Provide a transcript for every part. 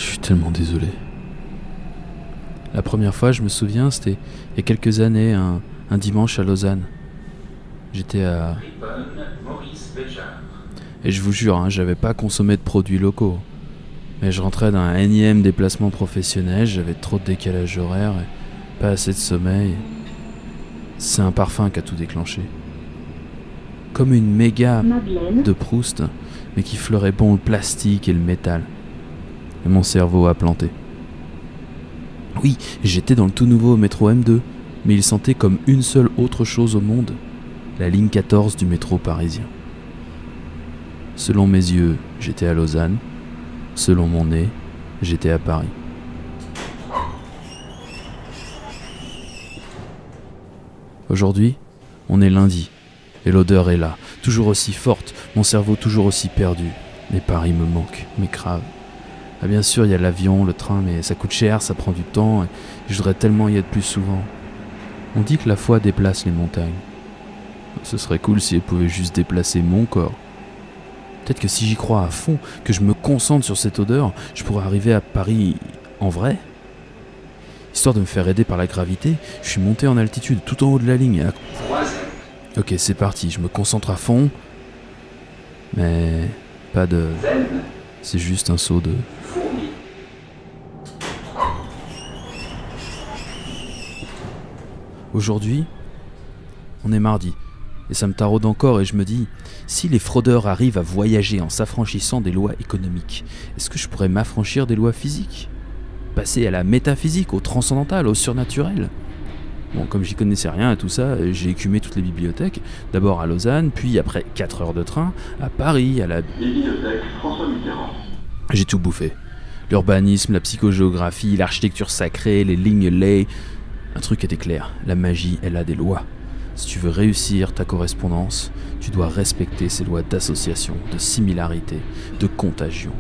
Je suis tellement désolé. La première fois, je me souviens, c'était il y a quelques années, un dimanche à Lausanne. J'étais à... Et je vous jure, j'avais pas consommé de produits locaux. Mais je rentrais d'un énième déplacement professionnel, j'avais trop de décalage horaire et pas assez de sommeil. C'est un parfum qui a tout déclenché. Comme une méga de Proust, mais qui fleurait bon le plastique et le métal. Et mon cerveau a planté. Oui, j'étais dans le tout nouveau métro M2, mais il sentait comme une seule autre chose au monde, la ligne 14 du métro parisien. Selon mes yeux, j'étais à Lausanne. Selon mon nez, j'étais à Paris. Aujourd'hui, on est lundi, et l'odeur est là, toujours aussi forte, mon cerveau toujours aussi perdu. Mais Paris me manque, mais grave. Ah bien sûr, il y a l'avion, le train, mais ça coûte cher, ça prend du temps, et je voudrais tellement y être plus souvent. On dit que la foi déplace les montagnes. Ce serait cool si elle pouvait juste déplacer mon corps. Peut-être que si j'y crois à fond, que je me concentre sur cette odeur, je pourrais arriver à Paris en vrai. Histoire de me faire aider par la gravité, je suis monté en altitude tout en haut de la ligne. Ok, c'est parti, je me concentre à fond. Mais pas de... C'est juste un saut de... Aujourd'hui, on est mardi. Et ça me taraude encore et je me dis, si les fraudeurs arrivent à voyager en s'affranchissant des lois économiques, est-ce que je pourrais m'affranchir des lois physiques ? Passer à la métaphysique, au transcendantal, au surnaturel ? Bon, comme j'y connaissais rien à tout ça, j'ai écumé toutes les bibliothèques, d'abord à Lausanne, puis après 4 heures de train, à Paris, à la... Bibliothèque François Mitterrand. J'ai tout bouffé. L'urbanisme, la psychogéographie, l'architecture sacrée, les lignes lay. Un truc était clair, la magie, elle a des lois. Si tu veux réussir ta correspondance, tu dois respecter ces lois d'association, de similarité, de contagion.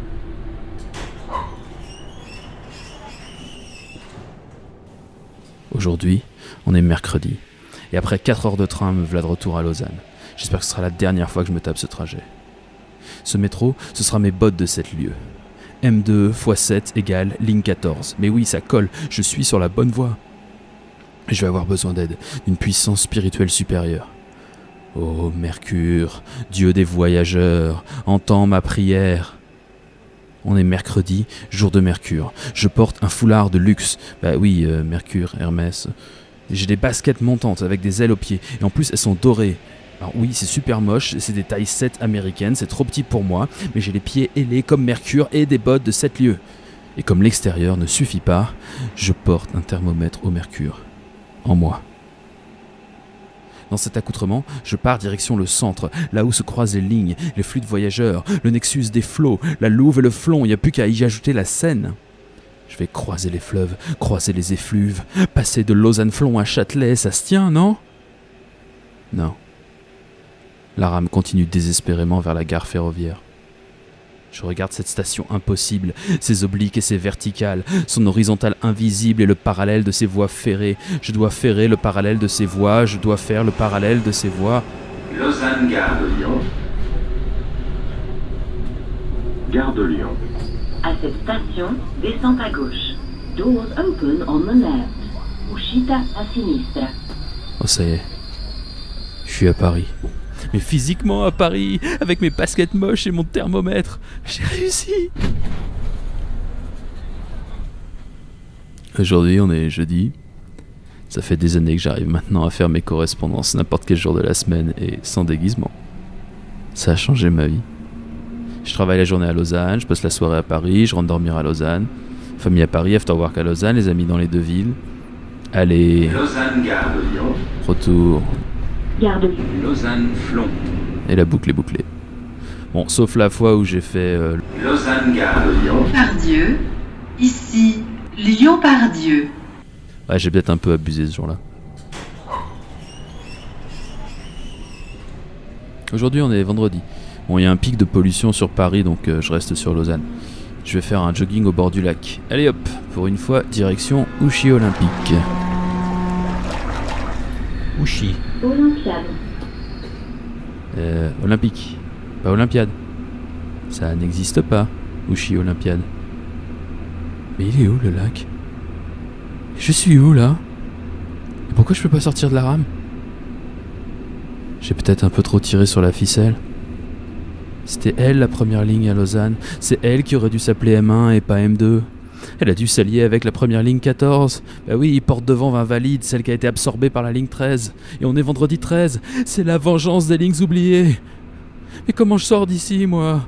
Aujourd'hui, on est mercredi. Et après 4 heures de train, me voilà de retour à Lausanne. J'espère que ce sera la dernière fois que je me tape ce trajet. Ce métro, ce sera mes bottes de 7 lieues. M2 x 7 égale ligne 14. Mais oui, ça colle, je suis sur la bonne voie. Je vais avoir besoin d'aide, d'une puissance spirituelle supérieure. Oh Mercure, Dieu des voyageurs, entends ma prière. On est mercredi, jour de Mercure. Je porte un foulard de luxe. Bah oui, Mercure, Hermès. J'ai des baskets montantes avec des ailes aux pieds. Et en plus, elles sont dorées. Alors oui, c'est super moche, c'est des tailles 7 américaines, c'est trop petit pour moi. Mais j'ai les pieds ailés comme Mercure et des bottes de 7 lieues. Et comme l'extérieur ne suffit pas, je porte un thermomètre au mercure. En moi. Dans cet accoutrement, je pars direction le centre, là où se croisent les lignes, les flux de voyageurs, le nexus des flots, la Louve et le Flon, il n'y a plus qu'à y ajouter la Seine. Je vais croiser les fleuves, croiser les effluves, passer de Lausanne-Flon à Châtelet, ça se tient, non ? Non. La rame continue désespérément vers la gare ferroviaire. Je regarde cette station impossible, ses obliques et ses verticales, son horizontale invisible et le parallèle de ses voies ferrées. Je dois ferrer le parallèle de ses voies, je dois faire le parallèle de ses voies. Lausanne, gare de Lyon. Gare de Lyon. À cette station, descente à gauche. Doors open on the left. Uscita a sinistra. Oh ça y est, je suis à Paris. Mais physiquement à Paris, avec mes baskets moches et mon thermomètre. J'ai réussi. Aujourd'hui, on est jeudi. Ça fait des années que j'arrive maintenant à faire mes correspondances n'importe quel jour de la semaine et sans déguisement. Ça a changé ma vie. Je travaille la journée à Lausanne, je passe la soirée à Paris, je rentre dormir à Lausanne. Famille à Paris, after work à Lausanne, les amis dans les deux villes. Allez. Lausanne, gare de Lyon. Retour. Gare de Lyon. Lausanne, Flon. Et la boucle est bouclée. Bon, sauf la fois où j'ai fait... Lausanne, gare de Lyon. Pardieu. Ici, Lyon-Pardieu. Ouais, j'ai peut-être un peu abusé ce jour-là. Aujourd'hui, on est vendredi. Bon, il y a un pic de pollution sur Paris, donc je reste sur Lausanne. Je vais faire un jogging au bord du lac. Allez hop, pour une fois, direction Ouchy Olympique. Ouchy. Olympiade. Olympique, pas Olympiade. Ça n'existe pas, Ouchy Olympiade. Mais il est où le lac? Je suis où là? Et pourquoi je peux pas sortir de la rame? J'ai peut-être un peu trop tiré sur la ficelle. C'était elle la première ligne à Lausanne. C'est elle qui aurait dû s'appeler M1 et pas M2. Elle a dû s'allier avec la première ligne 14. Bah oui, porte devant 20 valide, celle qui a été absorbée par la ligne 13. Et on est vendredi 13. C'est la vengeance des lignes oubliées. Mais comment je sors d'ici, moi?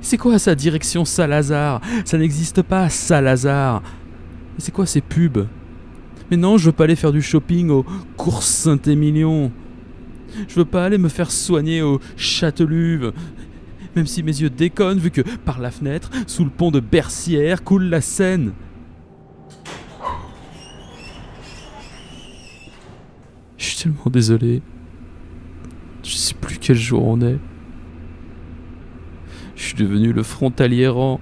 C'est quoi sa direction Saint-Lazare? Ça n'existe pas, Saint-Lazare. Et c'est quoi ces pubs? Mais non, je veux pas aller faire du shopping au Cours Saint-Émilion. Je veux pas aller me faire soigner au Châteluve. Même si mes yeux déconnent, vu que par la fenêtre, sous le pont de Bercière, coule la Seine. Je suis tellement désolé. Je sais plus quel jour on est. Je suis devenu le frontalier errant,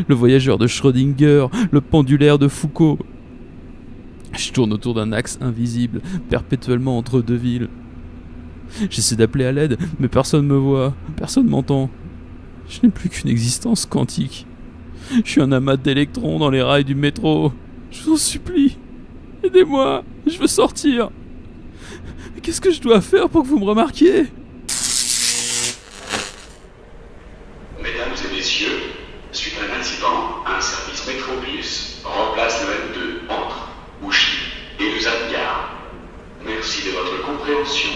le voyageur de Schrödinger, le pendulaire de Foucault. Je tourne autour d'un axe invisible, perpétuellement entre deux villes. J'essaie d'appeler à l'aide, mais personne me voit, personne m'entend. Je n'ai plus qu'une existence quantique. Je suis un amas d'électrons dans les rails du métro. Je vous en supplie, aidez-moi, je veux sortir. Mais qu'est-ce que je dois faire pour que vous me remarquiez? Mesdames et messieurs, suite à un incident, un service Métrobus remplace le M2 entre Ouchy et Lausanne-Gare. Merci de votre compréhension.